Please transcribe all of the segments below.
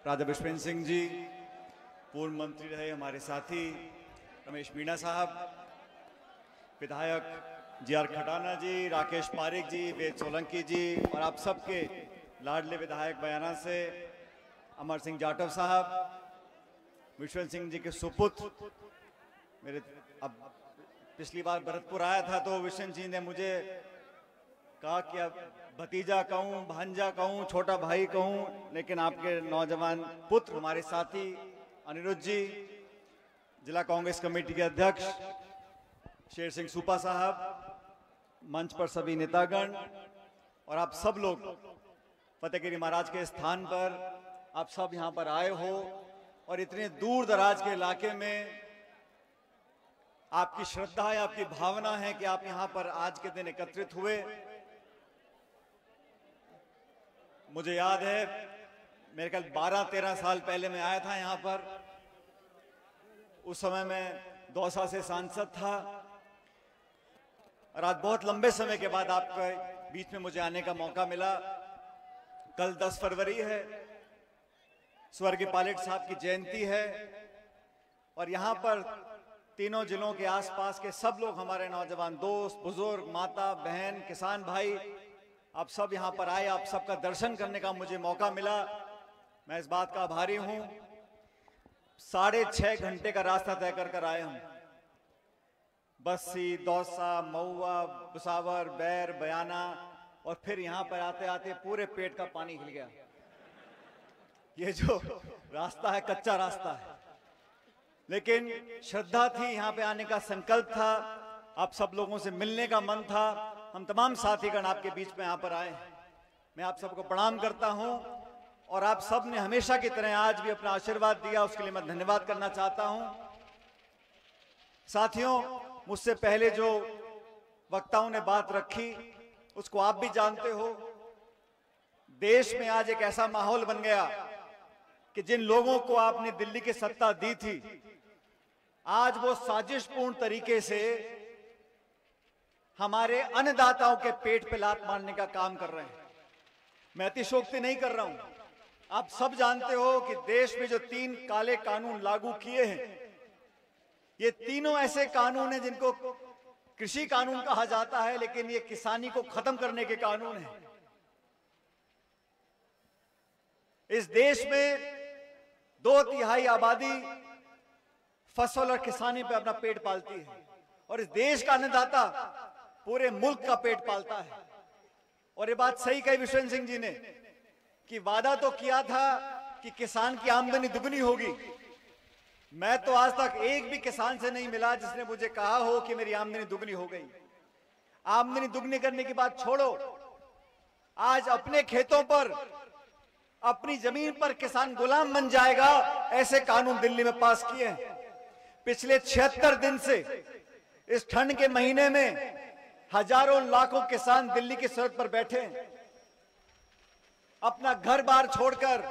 राजा विश्वेंद्र सिंह जी, पूर्व मंत्री रहे हमारे साथी रमेश मीणा साहब, विधायक जी.आर. खटाना जी, राकेश पारिक जी, वेद सोलंकी जी और आप सबके लाडले विधायक बयाना से अमर सिंह जाटव साहब, विश्वेंद्र सिंह जी के सुपुत्र मेरे, अब पिछली बार भरतपुर आया था तो विश्वेंद्र जी ने मुझे कहा कि अब भतीजा कहूं, भांजा कहूं, छोटा भाई कहूं, लेकिन आपके नौजवान पुत्र हमारे साथी अनिरुद्ध जी, जिला कांग्रेस कमेटी के अध्यक्ष शेर सिंह सूपा साहब, मंच पर सभी नेतागण और आप सब लोग फतेहगिरी महाराज के स्थान पर आप सब यहां पर आए हो और इतने दूर दराज के इलाके में आपकी श्रद्धा है, आपकी भावना है कि आप यहां पर आज के दिन एकत्रित हुए। मुझे याद है मेरे ख्याल 12-13 साल पहले मैं आया था यहां पर। उस समय मैं दौसा से सांसद था और आज बहुत लंबे समय के बाद आपके बीच में मुझे आने का मौका मिला। कल 10 फरवरी है, स्वर्गीय पायलट साहब की जयंती है और यहां पर तीनों जिलों के आसपास के सब लोग, हमारे नौजवान दोस्त, बुजुर्ग, माता बहन, किसान भाई, आप सब यहां पर आए, आप सबका दर्शन करने का मुझे मौका मिला। मैं इस बात का आभारी हूं। 6.5 घंटे का रास्ता तय कर आए हम। बस्सी, दौसा, महुआ, भुसावर, बैर, बयाना और फिर यहां पर आते आते पूरे पेट का पानी हिल गया। ये जो रास्ता है कच्चा रास्ता है, लेकिन श्रद्धा थी, यहां पे आने का संकल्प था, आप सब लोगों से मिलने का मन था। हम तमाम साथीगण आपके बीच में यहां पर आए। मैं आप सबको प्रणाम करता हूं और आप सब ने हमेशा की तरह आज भी अपना आशीर्वाद दिया, उसके लिए मैं धन्यवाद करना चाहता हूं। साथियों, मुझसे पहले जो वक्ताओं ने बात रखी उसको आप भी जानते हो। देश में आज एक ऐसा माहौल बन गया कि जिन लोगों को आपने दिल्ली की सत्ता दी थी, आज वो साजिशपूर्ण तरीके से हमारे अन्नदाताओं के पेट पे लात मारने का काम कर रहे हैं। मैं अतिशयोक्ति नहीं कर रहा हूं। आप सब जानते हो कि देश में जो 3 काले कानून लागू किए हैं, ये तीनों ऐसे कानून हैं जिनको कृषि कानून कहा जाता है, लेकिन ये किसानी को खत्म करने के कानून हैं। इस देश में 2/3 आबादी फसल और किसानी पे अपना पेट पालती है और इस देश का अन्नदाता पूरे मुल्क का पेट पालता है। और ये बात सही कही विश्वेंद्र सिंह जी ने कि वादा तो किया था कि किसान की आमदनी दुगनी होगी। मैं तो आज तक एक भी किसान से नहीं मिला जिसने मुझे कहा हो कि मेरी आमदनी दुगनी हो गई। आमदनी दुगनी करने की बात छोड़ो, आज अपने खेतों पर, अपनी जमीन पर किसान गुलाम बन जाएगा, ऐसे कानून दिल्ली में पास किए हैं। पिछले 76 दिन से इस ठंड के महीने में हजारों लाखों किसान दिल्ली की सरहद पर बैठे हैं, अपना घर बार छोड़कर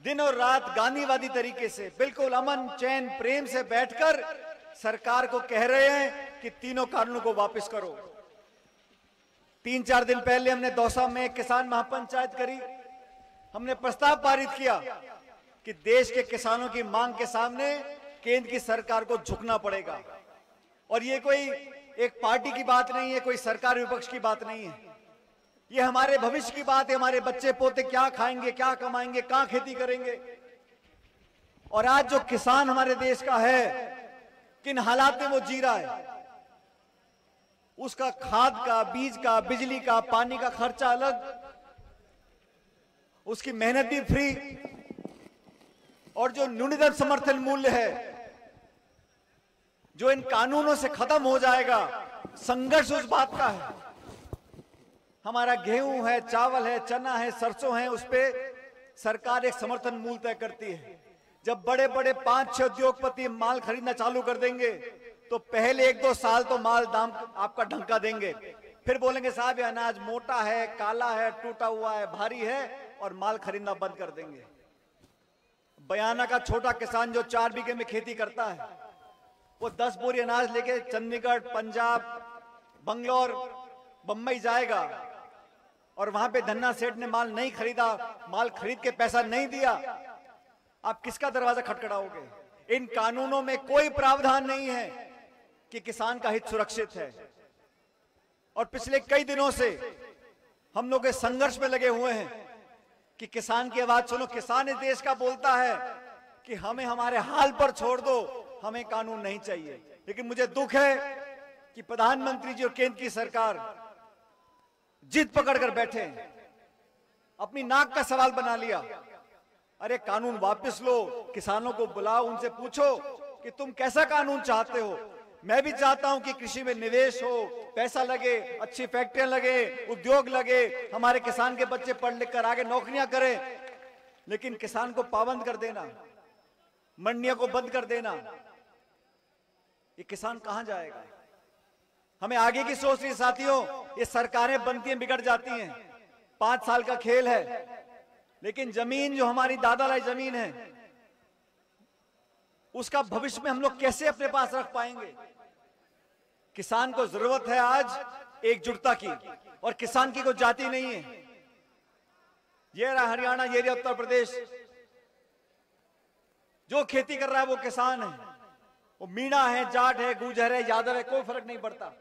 दिन और रात गांधीवादी तरीके से बिल्कुल अमन चैन प्रेम से बैठकर सरकार को कह रहे हैं कि तीनों कानूनों को वापस करो। 3-4 दिन पहले हमने दौसा में किसान महापंचायत करी। हमने प्रस्ताव पारित किया कि देश के किसानों की मांग के सामने केंद्र की सरकार को झुकना पड़ेगा। और ये कोई एक पार्टी की बात नहीं है, कोई सरकार विपक्ष की बात नहीं है, ये हमारे भविष्य की बात है। हमारे बच्चे पोते क्या खाएंगे, क्या कमाएंगे, कहां खेती करेंगे। और आज जो किसान हमारे देश का है, किन हालात में वो जी रहा है, उसका खाद का, बीज का, बिजली का, पानी का खर्चा अलग, उसकी मेहनत भी फ्री, और जो न्यूनतम समर्थन मूल्य है जो इन कानूनों से खत्म हो जाएगा, संघर्ष उस बात का है। हमारा गेहूं है, चावल है, चना है, सरसों है, उस पे सरकार एक समर्थन मूल्य तय करती है। जब बड़े बड़े 5-6 उद्योगपति माल खरीदना चालू कर देंगे तो पहले 1-2 साल तो माल दाम आपका ढंका देंगे, फिर बोलेंगे साहब ये अनाज मोटा है, काला है, टूटा हुआ है, भारी है, और माल खरीदना बंद कर देंगे। बयाना का छोटा किसान जो 4 बीघे में खेती करता है, वो 10 बोरी अनाज लेके चंडीगढ़, पंजाब, बंगलोर, बंबई जाएगा और वहां पे धन्ना सेठ ने माल नहीं खरीदा, माल खरीद के पैसा नहीं दिया, आप किसका दरवाजा खटखटाओगे? इन कानूनों में कोई प्रावधान नहीं है कि किसान का हित सुरक्षित है। और पिछले कई दिनों से हम लोग इस संघर्ष में लगे हुए हैं कि किसान की आवाज सुनो। किसान इस देश का बोलता है कि हमें हमारे हाल पर छोड़ दो, हमें कानून नहीं चाहिए। लेकिन मुझे दुख है कि प्रधानमंत्री जी और केंद्र की सरकार जिद पकड़कर बैठे हैं, अपनी नाक का सवाल बना लिया। अरे कानून वापस लो, किसानों को बुलाओ, उनसे पूछो कि तुम कैसा कानून चाहते हो। मैं भी चाहता हूं कि कृषि में निवेश हो, पैसा लगे, अच्छी फैक्ट्रियां लगे, उद्योग लगे, हमारे किसान के बच्चे पढ़ लिख कर आगे नौकरियां करें। लेकिन किसान को पाबंद कर देना, मंडियों को बंद कर देना, ये किसान कहां जाएगा? हमें आगे की सोच रही साथियों। ये सरकारें बनती हैं, बिगड़ जाती हैं, 5 साल का खेल है। लेकिन जमीन जो हमारी दादा लाई जमीन है, उसका भविष्य में हम लोग कैसे अपने पास रख पाएंगे? किसान को जरूरत है आज एकजुटता की, और किसान की कोई जाति नहीं है। ये रहा हरियाणा, ये रहा उत्तर प्रदेश, जो खेती कर रहा है वो किसान है। वो मीणा है, जाट है, गुर्जर है, यादव है, कोई फर्क नहीं पड़ता।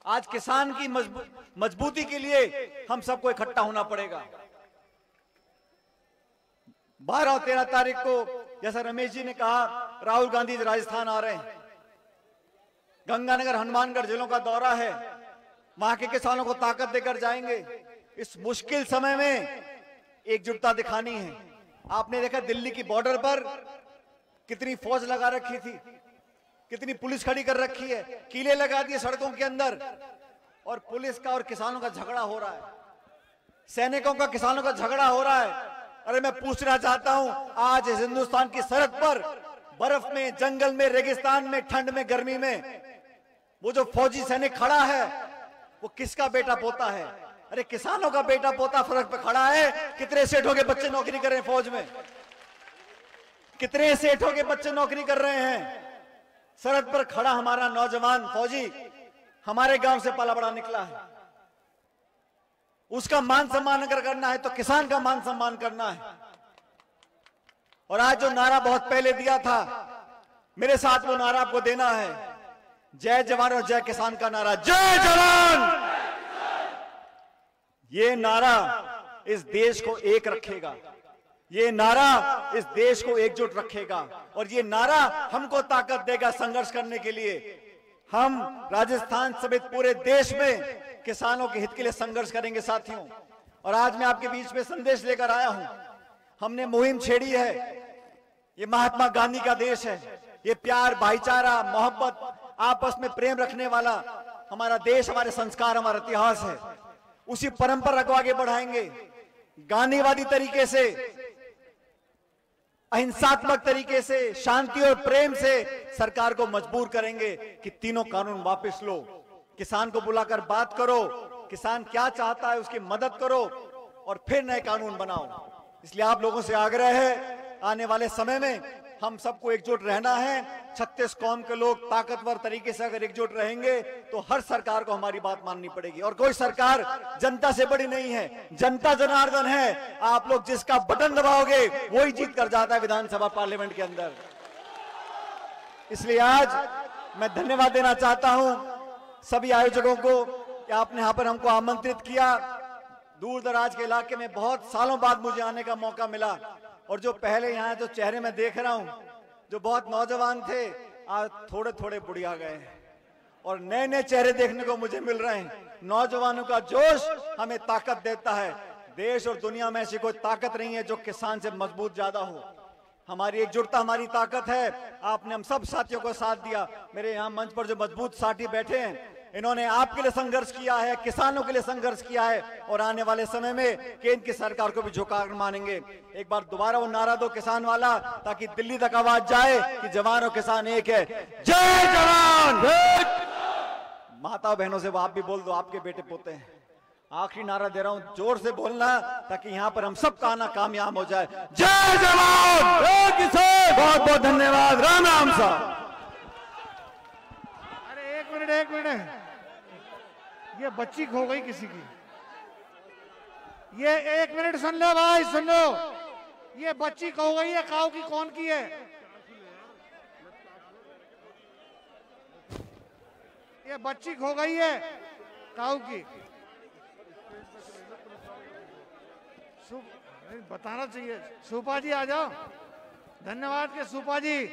आज किसान की मजबूती के लिए हम सबको इकट्ठा होना पड़ेगा। 12 और 13 तारीख को, जैसा रमेश जी ने कहा, राहुल गांधी राजस्थान आ रहे हैं। गंगानगर, हनुमानगढ़ जिलों का दौरा है, वहां के किसानों को ताकत देकर जाएंगे। इस मुश्किल समय में एकजुटता दिखानी है। आपने देखा दिल्ली की बॉर्डर पर कितनी फौज लगा रखी थी, कितनी पुलिस खड़ी कर रखी है, कीले लगा दिए सड़कों के अंदर, और पुलिस का और किसानों का झगड़ा हो रहा है, सैनिकों का किसानों का झगड़ा हो रहा है। अरे मैं पूछना चाहता हूं, आज इस हिंदुस्तान की सरहद पर बर्फ में, जंगल में, रेगिस्तान में, ठंड में, गर्मी में, वो जो फौजी सैनिक खड़ा है वो किसका बेटा पोता है? अरे किसानों का बेटा पोता फर्क पे खड़ा है। कितने सेठों के बच्चे नौकरी कर रहे हैं फौज में, कितने सेठों के बच्चे नौकरी कर रहे हैं। सरहद पर खड़ा हमारा नौजवान फौजी हमारे गांव से पला बड़ा निकला है। उसका मान सम्मान अगर करना है तो किसान का मान सम्मान करना है। और आज जो नारा बहुत पहले दिया था, मेरे साथ वो नारा आपको देना है, जय जवान और जय किसान का नारा। जय जवान! ये नारा इस देश को एक रखेगा, ये नारा इस देश को एकजुट रखेगा, और ये नारा हमको ताकत देगा संघर्ष करने के लिए। हम राजस्थान समेत पूरे देश में किसानों के हित के लिए संघर्ष करेंगे साथियों। और आज मैं आपके बीच में संदेश लेकर आया हूं। हमने मुहिम छेड़ी है, ये महात्मा गांधी का देश है, ये प्यार, भाईचारा, मोहब्बत, आपस में प्रेम रखने वाला हमारा देश, हमारे संस्कार, हमारा इतिहास है। उसी परंपरा को आगे बढ़ाएंगे, गांधीवादी तरीके से, अहिंसात्मक तरीके से, शांति और प्रेम से सरकार को मजबूर करेंगे कि तीनों कानून वापस लो। किसान को बुलाकर बात करो, किसान क्या चाहता है उसकी मदद करो, और फिर नए कानून बनाओ। इसलिए आप लोगों से आग्रह है, आने वाले समय में हम सबको एकजुट रहना है। 36 कौम के लोग ताकतवर तरीके से अगर एकजुट रहेंगे तो हर सरकार को हमारी बात माननी पड़ेगी। और कोई सरकार जनता से बड़ी नहीं है, जनता जनार्दन है। आप लोग जिसका बटन दबाओगे वही जीत कर जाता है विधानसभा, पार्लियामेंट के अंदर। इसलिए आज मैं धन्यवाद देना चाहता हूं सभी आयोजकों को कि आपने यहां पर हमको आमंत्रित किया। दूर दराज के इलाके में बहुत सालों बाद मुझे आने का मौका मिला, और जो पहले यहाँ जो चेहरे में देख रहा हूं, जो बहुत नौजवान थे, आज थोड़े थोड़े बुढ़िया गए, और नए नए चेहरे देखने को मुझे मिल रहे हैं। नौजवानों का जोश हमें ताकत देता है। देश और दुनिया में ऐसी कोई ताकत नहीं है जो किसान से मजबूत ज्यादा हो। हमारी एकजुटता हमारी ताकत है। आपने हम सब साथियों को साथ दिया। मेरे यहाँ मंच पर जो मजबूत साथी बैठे हैं, इन्होंने आपके लिए संघर्ष किया है, किसानों के लिए संघर्ष किया है, और आने वाले समय में केंद्र की सरकार को भी झुकाकर मानेंगे। एक बार दोबारा वो नारा दो किसान वाला, ताकि दिल्ली तक आवाज जाए कि जवान और किसान एक है। जय जवान! माताओं बहनों से वो आप भी बोल दो, आपके बेटे पोते हैं। आखिरी नारा दे रहा हूं, जोर से बोलना, ताकि यहाँ पर हम सब का आना कामयाब हो जाए। जय जवान, जय किसान! बहुत बहुत धन्यवाद। राम राम साहब। अरे एक मिनट, ये बच्ची खो गई किसी की। ये 1 मिनट सुन लो भाई, सुन लो। ये बच्ची खो गई है, काऊ की कौन की है? ये बच्ची खो गई है काऊ की। बताना चाहिए। सुपा जी आ जाओ। धन्यवाद के सुपा जी।